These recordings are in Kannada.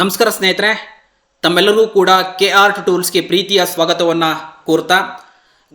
ನಮಸ್ಕಾರ ಸ್ನೇಹಿತರೆ, ತಮ್ಮೆಲ್ಲರಿಗೂ ಕೂಡ KR ಟೂಲ್ಸ್ಗೆ ಪ್ರೀತಿಯ ಸ್ವಾಗತವನ್ನು ಕೋರ್ತಾ,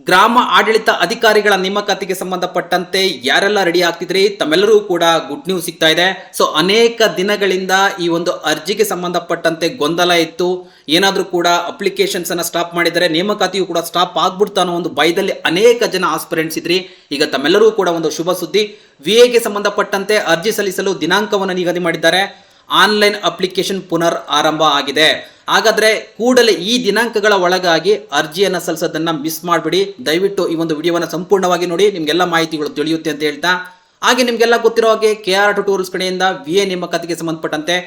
ಗ್ರಾಮ ಆಡಳಿತ ಅಧಿಕಾರಿಗಳ ನೇಮಕಾತಿಗೆ ಸಂಬಂಧಪಟ್ಟಂತೆ ಯಾರೆಲ್ಲ ರೆಡಿ ಆಗ್ತಿದ್ರಿ ತಮ್ಮೆಲ್ಲರೂ ಕೂಡ ಗುಡ್ ನ್ಯೂಸ್ ಸಿಗ್ತಾ ಇದೆ. ಸೊ ಅನೇಕ ದಿನಗಳಿಂದ ಈ ಒಂದು ಅರ್ಜಿಗೆ ಸಂಬಂಧಪಟ್ಟಂತೆ ಗೊಂದಲ ಇತ್ತು. ಏನಾದರೂ ಕೂಡ ಅಪ್ಲಿಕೇಶನ್ಸ್ ಅನ್ನ ಸ್ಟಾಪ್ ಮಾಡಿದರೆ ನೇಮಕಾತಿಯು ಕೂಡ ಸ್ಟಾಪ್ ಆಗ್ಬಿಡ್ತಾ ಅನ್ನೋ ಒಂದು ಭಯದಲ್ಲಿ ಅನೇಕ ಜನ ಆಸ್ಪಿರೆಂಟ್ಸ್ ಇದ್ರಿ. ಈಗ ತಮ್ಮೆಲ್ಲರೂ ಕೂಡ ಒಂದು ಶುಭ ಸುದ್ದಿ, VAಗೆ ಸಂಬಂಧಪಟ್ಟಂತೆ ಅರ್ಜಿ ಸಲ್ಲಿಸಲು ದಿನಾಂಕವನ್ನು ನಿಗದಿ ಮಾಡಿದ್ದಾರೆ. ಆನ್ಲೈನ್ ಅಪ್ಲಿಕೇಶನ್ ಪುನರ್ ಆರಂಭ ಆಗಿದೆ. ಹಾಗಾದ್ರೆ ಕೂಡಲೇ ಈ ದಿನಾಂಕಗಳ ಒಳಗಾಗಿ ಅರ್ಜಿಯನ್ನು ಸಲ್ಲಿಸೋದನ್ನ ಮಿಸ್ ಮಾಡಬೇಡಿ. ದಯವಿಟ್ಟು ಈ ಒಂದು ವಿಡಿಯೋವನ್ನು ಸಂಪೂರ್ಣವಾಗಿ ನೋಡಿ, ನಿಮ್ಗೆಲ್ಲ ಮಾಹಿತಿಗಳು ತಿಳಿಯುತ್ತೆ ಅಂತ ಹೇಳ್ತಾ, ಹಾಗೆ ನಿಮ್ಗೆಲ್ಲ ಗೊತ್ತಿರೋ ಹಾಗೆ KR ಟೂಲ್ಸ್ ಕಡೆಯಿಂದ VA ನೇಮಕಾತಿಗೆ ಸಂಬಂಧಪಟ್ಟಂತೆ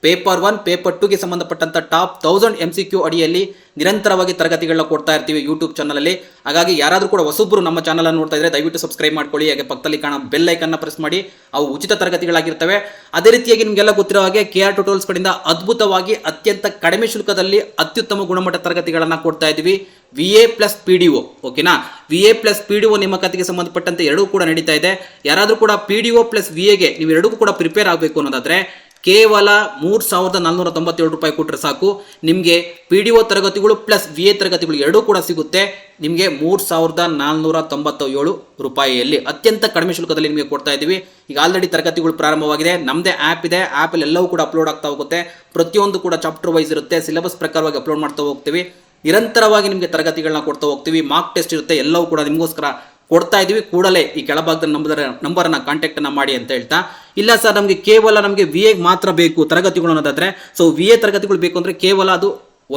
ಪೇಪರ್ 1 ಪೇಪರ್ 2ಗೆ ಸಂಬಂಧಪಟ್ಟಂತ ಟಾಪ್ 1000 MCQ ಅಡಿಯಲ್ಲಿ ನಿರಂತರವಾಗಿ ತರಗತಿಗಳನ್ನ ಕೊಡ್ತಾ ಇರ್ತೀವಿ ಯೂಟ್ಯೂಬ್ ಚಾನಲ್ ಅಲ್ಲಿ. ಹಾಗಾಗಿ ಯಾರಾದರೂ ಕೂಡ ಹೊಸಬ್ರು ನಮ್ಮ ಚಾನಲ್ ಅನ್ನು ನೋಡ್ತಾ ಇದ್ರೆ ದಯವಿಟ್ಟು ಸಬ್ಸ್ಕ್ರೈಬ್ ಮಾಡ್ಕೊಳ್ಳಿ. ಹಾಗೆ ಪಕ್ಕದಲ್ಲಿ ಕಾಣೋ ಬೆಲ್ ಐಕನ್ ಪ್ರೆಸ್ ಮಾಡಿ. ಅವು ಉಚಿತ ತರಗತಿಗಳಾಗಿರ್ತವೆ. ಅದೇ ರೀತಿಯಾಗಿ ನಿಮಗೆಲ್ಲ ಗೊತ್ತಿರೋ ಹಾಗೆ KR ಟೂಲ್ಸ್ ಕಡೆಯಿಂದ ಅದ್ಭುತವಾಗಿ ಅತ್ಯಂತ ಕಡಿಮೆ ಶುಲ್ಕದಲ್ಲಿ ಅತ್ಯುತ್ತಮ ಗುಣಮಟ್ಟ ತರಗತಿಗಳನ್ನ ಕೊಡ್ತಾ ಇದ್ದೀವಿ. VA ಪ್ಲಸ್ PDO, ಓಕೆನಾ? VA ಪ್ಲಸ್ PDO ನೇಮಕಾತಿಗೆ ಸಂಬಂಧಪಟ್ಟಂತೆ ಎರಡೂ ಕೂಡ ನಡೀತಾ ಇದೆ. ಯಾರಾದರೂ ಕೂಡ PDO ಪ್ಲಸ್ VAಗೆ ನೀವು ಎರಡಕ್ಕೂ ಕೂಡ ಪ್ರಿಪೇರ್ ಆಗಬೇಕು ಅನ್ನೋದಾದ್ರೆ ಕೇವಲ 3,497 ರೂಪಾಯಿ ಕೊಟ್ಟರೆ ಸಾಕು. ನಿಮಗೆ PDO ತರಗತಿಗಳು ಪ್ಲಸ್ VA ತರಗತಿಗಳು ಎರಡೂ ಕೂಡ ಸಿಗುತ್ತೆ. ನಿಮಗೆ 3,497 ರೂಪಾಯಿಯಲ್ಲಿ ಅತ್ಯಂತ ಕಡಿಮೆ ಶುಲ್ಕದಲ್ಲಿ ನಿಮಗೆ ಕೊಡ್ತಾ ಇದ್ದೀವಿ. ಈಗ ಆಲ್ರೆಡಿ ತರಗತಿಗಳು ಪ್ರಾರಂಭವಾಗಿದೆ. ನಮ್ಮದೇ ಆ್ಯಪ್ ಇದೆ, ಆ್ಯಪಲ್ಲಿ ಎಲ್ಲವೂ ಕೂಡ ಅಪ್ಲೋಡ್ ಆಗ್ತಾ ಹೋಗುತ್ತೆ. ಪ್ರತಿಯೊಂದು ಕೂಡ ಚಾಪ್ಟರ್ ವೈಸ್ ಇರುತ್ತೆ, ಸಿಲೆಬಸ್ ಪ್ರಕಾರವಾಗಿ ಅಪ್ಲೋಡ್ ಮಾಡ್ತಾ ಹೋಗ್ತೀವಿ. ನಿರಂತರವಾಗಿ ನಿಮಗೆ ತರಗತಿಗಳನ್ನ ಕೊಡ್ತಾ ಹೋಗ್ತೀವಿ. ಮಾರ್ಕ್ ಟೆಸ್ಟ್ ಇರುತ್ತೆ, ಎಲ್ಲವೂ ಕೂಡ ನಿಮಗೋಸ್ಕರ ಕೊಡ್ತಾ ಇದೀವಿ. ಕೂಡಲೇ ಈ ಕೆಳಭಾಗದ ನಂಬರನ್ನು ಕಾಂಟ್ಯಾಕ್ಟ್ ಅನ್ನ ಮಾಡಿ ಅಂತ ಹೇಳ್ತಾ, ಇಲ್ಲ ಸರ್ ನಮಗೆ ಕೇವಲ ನಮಗೆ VA ಮಾತ್ರ ಬೇಕು ತರಗತಿಗಳು ಅನ್ನೋದಾದ್ರೆ, ಸೊ VA ತರಗತಿಗಳು ಬೇಕು ಅಂದ್ರೆ ಕೇವಲ ಅದು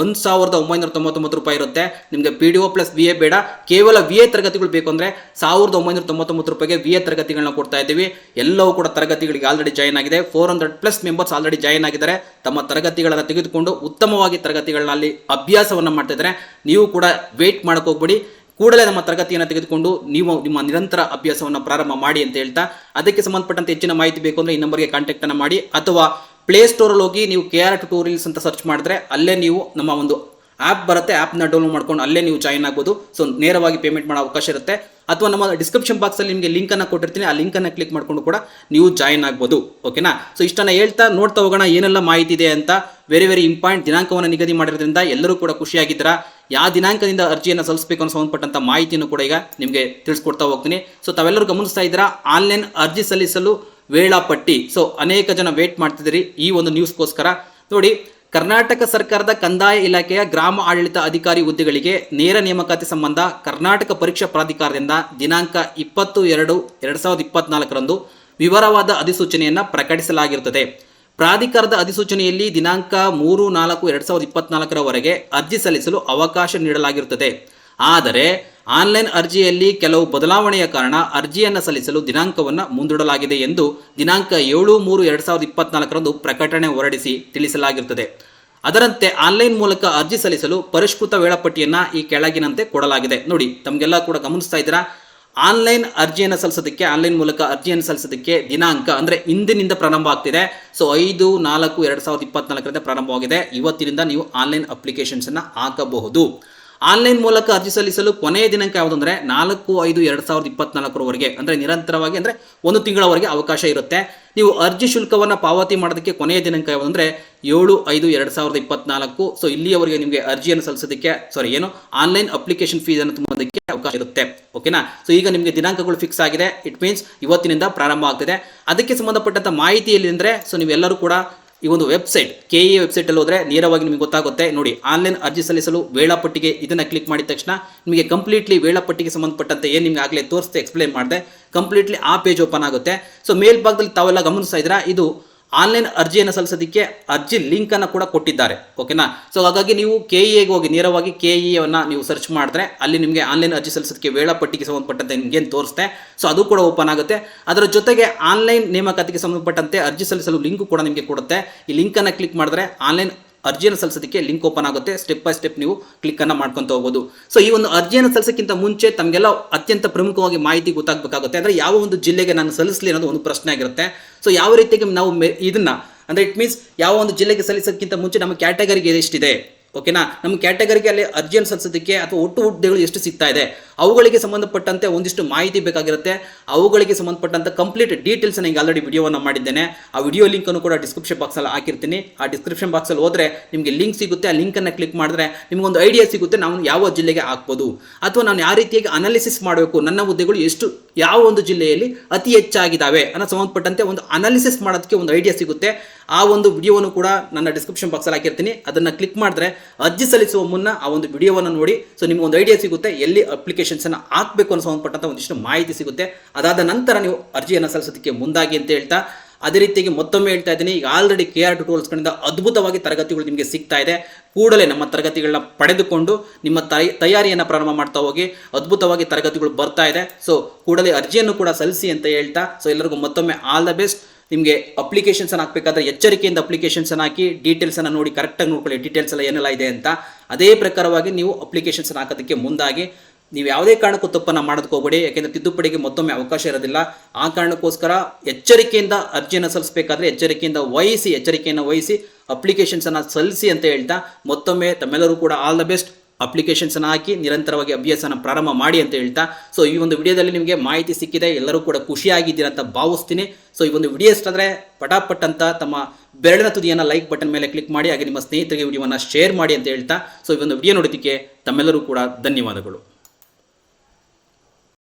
1,999 ರೂಪಾಯಿ ಇರುತ್ತೆ. ನಿಮಗೆ PDO ಪ್ಲಸ್ VA ಬೇಡ, ಕೇವಲ VA ತರಗತಿಗಳು ಬೇಕು ಅಂದ್ರೆ 1,999 ರೂಪಾಯಿಗೆ VA ತರಗತಿಗಳನ್ನ ಕೊಡ್ತಾ ಇದ್ದೀವಿ. ಎಲ್ಲವೂ ಕೂಡ ತರಗತಿಗಳಿಗೆ ಆಲ್ರೆಡಿ ಜಾಯಿನ್ ಆಗಿದೆ. 400+ ಮೆಂಬರ್ಸ್ ಆಲ್ರೆಡಿ ಜಾಯಿನ್ ಆಗಿದ್ದಾರೆ. ತಮ್ಮ ತರಗತಿಗಳನ್ನು ತೆಗೆದುಕೊಂಡು ಉತ್ತಮವಾಗಿ ತರಗತಿಗಳನ್ನ ಅಲ್ಲಿ ಅಭ್ಯಾಸವನ್ನ ಮಾಡ್ತಾ ಇದ್ದಾರೆ. ನೀವು ಕೂಡ ವೇಟ್ ಮಾಡಕ್ ಹೋಗ್ಬೇಡಿ, ಕೂಡಲೇ ನಮ್ಮ ತರಗತಿಯನ್ನು ತೆಗೆದುಕೊಂಡು ನೀವು ನಿಮ್ಮ ನಿರಂತರ ಅಭ್ಯಾಸವನ್ನು ಪ್ರಾರಂಭ ಮಾಡಿ ಅಂತ ಹೇಳ್ತಾ, ಅದಕ್ಕೆ ಸಂಬಂಧಪಟ್ಟಂತೆ ಹೆಚ್ಚಿನ ಮಾಹಿತಿ ಬೇಕು ಅಂದರೆ ಈ ನಂಬರ್ಗೆ ಕಾಂಟ್ಯಾಕ್ಟ್ ಅನ್ನು ಮಾಡಿ, ಅಥವಾ ಪ್ಲೇಸ್ಟೋರಲ್ಲಿ ಹೋಗಿ ನೀವು KR ಟ್ಯುಟೋರಿಯಲ್ಸ್ ಅಂತ ಸರ್ಚ್ ಮಾಡಿದ್ರೆ ಅಲ್ಲೇ ನೀವು ನಮ್ಮ ಒಂದು ಆ್ಯಪ್ ಬರುತ್ತೆ, ಆ್ಯಪ್ನ ಡೌನ್ಲೋಡ್ ಮಾಡ್ಕೊಂಡು ಅಲ್ಲೇ ನೀವು ಜಾಯಿನ್ ಆಗ್ಬೋದು. ಸೊ ನೇರವಾಗಿ ಪೇಮೆಂಟ್ ಮಾಡೋ ಅವಕಾಶ ಇರುತ್ತೆ. ಅಥವಾ ನಮ್ಮ ಡಿಸ್ಕ್ರಿಪ್ಷನ್ ಬಾಕ್ಸಲ್ಲಿ ನಿಮಗೆ ಲಿಂಕನ್ನು ಕೊಟ್ಟಿರ್ತೀನಿ, ಆ ಲಿಂಕನ್ನು ಕ್ಲಿಕ್ ಮಾಡಿಕೊಂಡು ಕೂಡ ನೀವು ಜಾಯಿನ್ ಆಗ್ಬೋದು. ಓಕೆನಾ? ಸೊ ಇಷ್ಟನ್ನು ಹೇಳ್ತಾ ನೋಡ್ತಾ ಹೋಗೋಣ ಏನೆಲ್ಲ ಮಾಹಿತಿ ಇದೆ ಅಂತ. ವೆರಿ ಇಂಪಾರ್ಟೆಂಟ್ ದಿನಾಂಕವನ್ನು ನಿಗದಿ ಮಾಡಿರೋದ್ರಿಂದ ಎಲ್ಲರೂ ಕೂಡ ಖುಷಿಯಾಗಿದ್ದೀರಾ. ಯಾವ ದಿನಾಂಕದಿಂದ ಅರ್ಜಿಯನ್ನು ಸಲ್ಲಿಸಬೇಕು ಅನ್ನೋ ಸಂಬಂಧಪಟ್ಟಂತ ಮಾಹಿತಿಯನ್ನು ಕೂಡ ಈಗ ನಿಮಗೆ ತಿಳಿಸ್ಕೊಡ್ತಾ ಹೋಗ್ತೀನಿ. ಸೊ ತಾವೆಲ್ಲರೂ ಗಮನಿಸ್ತಾ ಇದ್ದೀರಾ, ಆನ್ಲೈನ್ ಅರ್ಜಿ ಸಲ್ಲಿಸಲು ವೇಳಾಪಟ್ಟಿ. ಸೊ ಅನೇಕ ಜನ ವೇಟ್ ಮಾಡ್ತಿದ್ದೀರಿ ಈ ಒಂದು ನ್ಯೂಸ್ಗೋಸ್ಕರ. ನೋಡಿ, ಕರ್ನಾಟಕ ಸರ್ಕಾರದ ಕಂದಾಯ ಇಲಾಖೆಯ ಗ್ರಾಮ ಆಡಳಿತ ಅಧಿಕಾರಿ ಹುದ್ದೆಗಳಿಗೆ ನೇರ ನೇಮಕಾತಿ ಸಂಬಂಧ ಕರ್ನಾಟಕ ಪರೀಕ್ಷಾ ಪ್ರಾಧಿಕಾರದಿಂದ ದಿನಾಂಕ 20/2/2024 ವಿವರವಾದ ಅಧಿಸೂಚನೆಯನ್ನು ಪ್ರಕಟಿಸಲಾಗಿರುತ್ತದೆ. ಪ್ರಾಧಿಕಾರದ ಅಧಿಸೂಚನೆಯಲ್ಲಿ ದಿನಾಂಕ 3/4/2024 ಅರ್ಜಿ ಸಲ್ಲಿಸಲು ಅವಕಾಶ ನೀಡಲಾಗಿರುತ್ತದೆ. ಆದರೆ ಆನ್ಲೈನ್ ಅರ್ಜಿಯಲ್ಲಿ ಕೆಲವು ಬದಲಾವಣೆಯ ಕಾರಣ ಅರ್ಜಿಯನ್ನು ಸಲ್ಲಿಸಲು ದಿನಾಂಕವನ್ನು ಮುಂದೂಡಲಾಗಿದೆ ಎಂದು ದಿನಾಂಕ 7/3/2024 ಪ್ರಕಟಣೆ ಹೊರಡಿಸಿ ತಿಳಿಸಲಾಗಿರುತ್ತದೆ. ಅದರಂತೆ ಆನ್ಲೈನ್ ಮೂಲಕ ಅರ್ಜಿ ಸಲ್ಲಿಸಲು ಪರಿಷ್ಕೃತ ವೇಳಾಪಟ್ಟಿಯನ್ನು ಈ ಕೆಳಗಿನಂತೆ ಕೊಡಲಾಗಿದೆ. ನೋಡಿ, ತಮಗೆಲ್ಲ ಕೂಡ ಗಮನಿಸ್ತಾ ಇದ್ದೀರಾ, ಆನ್ಲೈನ್ ಮೂಲಕ ಅರ್ಜಿಯನ್ನು ಸಲ್ಲಿಸೋದಕ್ಕೆ ದಿನಾಂಕ ಅಂದರೆ ಇಂದಿನಿಂದ ಪ್ರಾರಂಭ ಆಗ್ತಿದೆ. ಸೊ 5/4/2024 ಪ್ರಾರಂಭವಾಗಿದೆ. ಇವತ್ತಿನಿಂದ ನೀವು ಆನ್ಲೈನ್ ಅಪ್ಲಿಕೇಶನ್ಸ್ ಅನ್ನ ಹಾಕಬಹುದು. ಆನ್ಲೈನ್ ಮೂಲಕ ಅರ್ಜಿ ಸಲ್ಲಿಸಲು ಕೊನೆಯ ದಿನಾಂಕ ಯಾವುದು ಅಂದರೆ 4/5/2024 ಅಂದರೆ ನಿರಂತರವಾಗಿ ಅಂದರೆ 1 ತಿಂಗಳವರೆಗೆ ಅವಕಾಶ ಇರುತ್ತೆ. ನೀವು ಅರ್ಜಿ ಶುಲ್ಕವನ್ನು ಪಾವತಿ ಮಾಡೋದಕ್ಕೆ ಕೊನೆಯ ದಿನಾಂಕ ಯಾವುದು ಅಂದರೆ 7/5/2024. ಸೊ ಇಲ್ಲಿಯವರೆಗೆ ನಿಮಗೆ ಅರ್ಜಿಯನ್ನು ಸಲ್ಲಿಸೋದಕ್ಕೆ ಆನ್ಲೈನ್ ಅಪ್ಲಿಕೇಶನ್ ಫೀಸ್ ಅನ್ನು ತುಂಬೋದಕ್ಕೆ ಅವಕಾಶ ಇರುತ್ತೆ. ಓಕೆನಾ? ಸೊ ಈಗ ನಿಮಗೆ ದಿನಾಂಕಗಳು ಫಿಕ್ಸ್ ಆಗಿದೆ. ಇಟ್ ಮೀನ್ಸ್ ಇವತ್ತಿನಿಂದ ಪ್ರಾರಂಭ ಆಗ್ತಿದೆ. ಅದಕ್ಕೆ ಸಂಬಂಧಪಟ್ಟಂತ ಮಾಹಿತಿಯಲ್ಲಿ ಅಂದರೆ, ಸೊ ನೀವೆಲ್ಲರೂ ಕೂಡ ಈ ಒಂದು ವೆಬ್ಸೈಟ್ KE ವೆಬ್ಸೈಟಲ್ಲಿ ಹೋದರೆ ನೇರವಾಗಿ ನಿಮಗೆ ಗೊತ್ತಾಗುತ್ತೆ. ನೋಡಿ, ಆನ್ಲೈನ್ ಅರ್ಜಿ ಸಲ್ಲಿಸಲು ವೇಳಾಪಟ್ಟಿಗೆ ಇದನ್ನು ಕ್ಲಿಕ್ ಮಾಡಿದ ತಕ್ಷಣ ನಿಮಗೆ ಕಂಪ್ಲೀಟ್ಲಿ ವೇಳಾಪಟ್ಟಿಗೆ ಸಂಬಂಧಪಟ್ಟಂತೆ ಏನು ನಿಮಗೆ ಆಗಲೇ ತೋರಿಸ್ತೆ ಎಕ್ಸ್ಪ್ಲೇನ್ ಮಾಡಿದೆ, ಕಂಪ್ಲೀಟ್ಲಿ ಆ ಪೇಜ್ ಓಪನ್ ಆಗುತ್ತೆ. ಸೊ ಮೇಲ್ಭಾಗದಲ್ಲಿ ತಾವೆಲ್ಲ ಗಮನಿಸ್ತಾ ಇದ್ದೀರಾ, ಇದು ಆನ್ಲೈನ್ ಅರ್ಜಿಯನ್ನು ಸಲ್ಲಿಸೋದಕ್ಕೆ ಅರ್ಜಿ ಲಿಂಕನ್ನು ಕೂಡ ಕೊಟ್ಟಿದ್ದಾರೆ. ಓಕೆನಾ? ಸೊ ಹಾಗಾಗಿ ನೀವು KEಗೆ ಹೋಗಿ ನೇರವಾಗಿ KEಯನ್ನು ನೀವು ಸರ್ಚ್ ಮಾಡಿದ್ರೆ ಅಲ್ಲಿ ನಿಮಗೆ ಆನ್ಲೈನ್ ಅರ್ಜಿ ಸಲ್ಲಿಸೋದಕ್ಕೆ ವೇಳಾಪಟ್ಟಿಗೆ ಸಂಬಂಧಪಟ್ಟಂತೆ ನಿಮಗೇನು ತೋರಿಸುತ್ತೆ, ಸೊ ಅದು ಕೂಡ ಓಪನ್ ಆಗುತ್ತೆ. ಅದರ ಜೊತೆಗೆ ಆನ್ಲೈನ್ ನೇಮಕಾತಿಗೆ ಸಂಬಂಧಪಟ್ಟಂತೆ ಅರ್ಜಿ ಸಲ್ಲಿಸಲು ಲಿಂಕ್ ಕೂಡ ನಿಮಗೆ ಕೊಡುತ್ತೆ. ಈ ಲಿಂಕನ್ನು ಕ್ಲಿಕ್ ಮಾಡಿದ್ರೆ ಆನ್ಲೈನ್ ಅರ್ಜಿಯನ್ನು ಸಲ್ಲಿಸೋದಕ್ಕೆ ಲಿಂಕ್ ಓಪನ್ ಆಗುತ್ತೆ. ಸ್ಟೆಪ್ ಬೈ ಸ್ಟೆಪ್ ನೀವು ಕ್ಲಿಕ್ ಅನ್ನು ಮಾಡ್ಕೊಂತ ಹೋಗ್ಬೋದು. ಸೊ ಈ ಒಂದು ಅರ್ಜಿಯನ್ನು ಸಲ್ಲಿಸೋಕ್ಕಿಂತ ಮುಂಚೆ ತಮಗೆಲ್ಲ ಅತ್ಯಂತ ಪ್ರಮುಖವಾಗಿ ಮಾಹಿತಿ ಗೊತ್ತಾಗಬೇಕಾಗುತ್ತೆ. ಅಂದರೆ ಯಾವ ಒಂದು ಜಿಲ್ಲೆಗೆ ನಾನು ಸಲ್ಲಿಸಲಿ ಅನ್ನೋದು ಒಂದು ಪ್ರಶ್ನೆ ಆಗಿರುತ್ತೆ. ಸೊ ಯಾವ ರೀತಿಯಾಗಿ ನಾವು ಇದನ್ನ ಅಂದರೆ ಇಟ್ ಮೀನ್ಸ್ ಯಾವ ಒಂದು ಜಿಲ್ಲೆಗೆ ಸಲ್ಲಿಸೋಕ್ಕಿಂತ ಮುಂಚೆ ನಮ್ಮ ಕ್ಯಾಟಗರಿಗೆ ಎಷ್ಟಿದೆ, ಓಕೆನಾ, ನಮ್ಮ ಕ್ಯಾಟಗರಿಗೆ ಅಲ್ಲಿ ಅರ್ಜಿಯನ್ನು ಸಲ್ಲಿಸೋದಕ್ಕೆ ಅಥವಾ ಒಟ್ಟು ಹುದ್ದೆಗಳು ಎಷ್ಟು ಸಿಗ್ತಾ ಇದೆ ಅವುಗಳಿಗೆ ಸಂಬಂಧಪಟ್ಟಂತೆ ಒಂದಿಷ್ಟು ಮಾಹಿತಿ ಬೇಕಾಗಿರುತ್ತೆ. ಅವುಗಳಿಗೆ ಸಂಬಂಧಪಟ್ಟಂತ ಕಂಪ್ಲೀಟ್ ಡೀಟೇಲ್ಸ್ ಈಗ ಆಲ್ರೆಡಿ ವಿಡಿಯೋವನ್ನು ಮಾಡಿದ್ದೇನೆ. ಆ ವಿಡಿಯೋ ಲಿಂಕ್ ಅನ್ನು ಕೂಡ ಡಿಸ್ಕ್ರಿಪ್ಷನ್ ಬಾಕ್ಸ್ ಅಲ್ಲಿ ಹಾಕಿರ್ತೀನಿ. ಆ ಡಿಸ್ಕ್ರಿಪ್ಷನ್ ಬಾಕ್ಸ್ ಅಲ್ಲಿ ಹೋದ್ರೆ ನಿಮಗೆ ಲಿಂಕ್ ಸಿಗುತ್ತೆ. ಆ ಲಿಂಕ್ ಅನ್ನು ಕ್ಲಿಕ್ ಮಾಡಿದ್ರೆ ನಿಮಗೊಂದು ಐಡಿಯಾ ಸಿಗುತ್ತೆ ನಾವು ಯಾವ ಜಿಲ್ಲೆಗೆ ಹಾಕ್ಬೋದು, ಅಥವಾ ನಾನು ಯಾವ ರೀತಿಯಾಗಿ ಅನಾಲಿಸಿಸ್ ಮಾಡಬೇಕು, ನನ್ನ ಹುದ್ದೆಗಳು ಎಷ್ಟು ಯಾವ ಒಂದು ಜಿಲ್ಲೆಯಲ್ಲಿ ಅತಿ ಹೆಚ್ಚಾಗಿದ್ದಾವೆ ಅನ್ನೋ ಸಂಬಂಧಪಟ್ಟಂತೆ ಒಂದು ಅನಾಲಿಸಿಸ್ ಮಾಡೋದಕ್ಕೆ ಒಂದು ಐಡಿಯಾ ಸಿಗುತ್ತೆ. ಆ ಒಂದು ವಿಡಿಯೋವನ್ನು ಕೂಡ ನನ್ನ ಡಿಸ್ಕ್ರಿಪ್ಷನ್ ಬಾಕ್ಸ್ ಅಲ್ಲಿ ಹಾಕಿರ್ತೀನಿ. ಅದನ್ನು ಕ್ಲಿಕ್ ಮಾಡಿದ್ರೆ ಅರ್ಜಿ ಸಲ್ಲಿಸುವ ಮುನ್ನ ಆ ಒಂದು ವಿಡಿಯೋವನ್ನು ನೋಡಿ. ಸೊ ನಿಮ್ಗೆ ಒಂದು ಐಡಿಯಾ ಸಿಗುತ್ತೆ ಎಲ್ಲಿ ಅಪ್ಲಿಕೇಶನ್ಸ್ ಅನ್ನು ಹಾಕಬೇಕು ಅನ್ನೋ ಸಂಬಂಧಪಟ್ಟಂತ ಒಂದಿಷ್ಟು ಮಾಹಿತಿ ಸಿಗುತ್ತೆ. ಅದಾದ ನಂತರ ನೀವು ಅರ್ಜಿಯನ್ನು ಸಲ್ಲಿಸೋದಕ್ಕೆ ಮುಂದಾಗಿ ಅಂತ ಹೇಳ್ತಾ, ಅದೇ ರೀತಿಯಾಗಿ ಮತ್ತೊಮ್ಮೆ ಹೇಳ್ತಾ ಇದ್ದೀನಿ, ಈಗ ಆಲ್ರೆಡಿ KR2 ಟೂಲ್ಸ್ ಗಳಿಂದ ಅದ್ಭುತವಾಗಿ ತರಗತಿಗಳು ನಿಮಗೆ ಸಿಗ್ತಾ ಇದೆ. ಕೂಡಲೇ ನಮ್ಮ ತರಗತಿಗಳನ್ನ ಪಡೆದುಕೊಂಡು ನಿಮ್ಮ ತಯಾರಿಯನ್ನು ಪ್ರಾರಂಭ ಮಾಡ್ತಾ ಹೋಗಿ. ಅದ್ಭುತವಾಗಿ ತರಗತಿಗಳು ಬರ್ತಾ ಇದೆ. ಸೊ ಕೂಡಲೇ ಅರ್ಜಿಯನ್ನು ಕೂಡ ಸಲ್ಲಿಸಿ ಅಂತ ಹೇಳ್ತಾ, ಸೊ ಎಲ್ಲರಿಗೂ ಮತ್ತೊಮ್ಮೆ ಆಲ್ ದ ಬೆಸ್ಟ್. ನಿಮಗೆ ಅಪ್ಲಿಕೇಶನ್ಸ್ ಅನ್ನು ಹಾಕಬೇಕಾದ್ರೆ ಎಚ್ಚರಿಕೆಯಿಂದ ಅಪ್ಲಿಕೇಶನ್ಸ್ ಅನ್ನು ಹಾಕಿ, ಡೀಟೇಲ್ಸ್ ಅನ್ನು ನೋಡಿ ಕರೆಕ್ಟಾಗಿ ನೋಡ್ಕೊಳ್ಳಿ, ಡೀಟೇಲ್ಸ್ ಎಲ್ಲ ಏನೆಲ್ಲ ಇದೆ ಅಂತ. ಅದೇ ಪ್ರಕಾರವಾಗಿ ನೀವು ಅಪ್ಲಿಕೇಶನ್ಸ್ ಅನ್ನು ಹಾಕೋದಕ್ಕೆ ಮುಂದಾಗಿ. ನೀವು ಯಾವುದೇ ಕಾರಣಕ್ಕೂ ತಪ್ಪನ್ನು ಮಾಡೋದಕ್ಕೆ ಹೋಗಬೇಡಿ, ಯಾಕೆಂದರೆ ತಿದ್ದುಪಡಿಗೆ ಮತ್ತೊಮ್ಮೆ ಅವಕಾಶ ಇರೋದಿಲ್ಲ. ಆ ಕಾರಣಕ್ಕೋಸ್ಕರ ಎಚ್ಚರಿಕೆಯಿಂದ ಅರ್ಜಿಯನ್ನು ಸಲ್ಲಿಸಬೇಕಾದ್ರೆ ಎಚ್ಚರಿಕೆಯನ್ನು ವಹಿಸಿ ಅಪ್ಲಿಕೇಶನ್ಸನ್ನು ಸಲ್ಲಿಸಿ ಅಂತ ಹೇಳ್ತಾ, ಮತ್ತೊಮ್ಮೆ ತಮ್ಮೆಲ್ಲರೂ ಕೂಡ ಆಲ್ ದ ಬೆಸ್ಟ್. ಅಪ್ಲಿಕೇಶನ್ಸನ್ನು ಹಾಕಿ ನಿರಂತರವಾಗಿ ಅಭ್ಯಾಸನ ಪ್ರಾರಂಭ ಮಾಡಿ ಅಂತ ಹೇಳ್ತಾ, ಸೊ ಈ ಒಂದು ವಿಡಿಯೋದಲ್ಲಿ ನಿಮಗೆ ಮಾಹಿತಿ ಸಿಕ್ಕಿದೆ, ಎಲ್ಲರೂ ಕೂಡ ಖುಷಿಯಾಗಿದ್ದೀರಾ ಅಂತ ಭಾವಿಸ್ತೀನಿ. ಸೊ ಈ ಒಂದು ವಿಡಿಯೋ ಇಷ್ಟ ಆದರೆ ಪಟಾಪಟ್ ಅಂತ ತಮ್ಮ ಬೆರಳಿನ ತುದಿಯನ್ನು ಲೈಕ್ ಬಟನ್ ಮೇಲೆ ಕ್ಲಿಕ್ ಮಾಡಿ, ಹಾಗೆ ನಿಮ್ಮ ಸ್ನೇಹಿತರಿಗೆ ವಿಡಿಯೋವನ್ನು ಶೇರ್ ಮಾಡಿ ಅಂತ ಹೇಳ್ತಾ, ಸೊ ಈ ಒಂದು ವಿಡಿಯೋ ನೋಡೋದಕ್ಕೆ ತಮ್ಮೆಲ್ಲರೂ ಕೂಡ ಧನ್ಯವಾದಗಳು.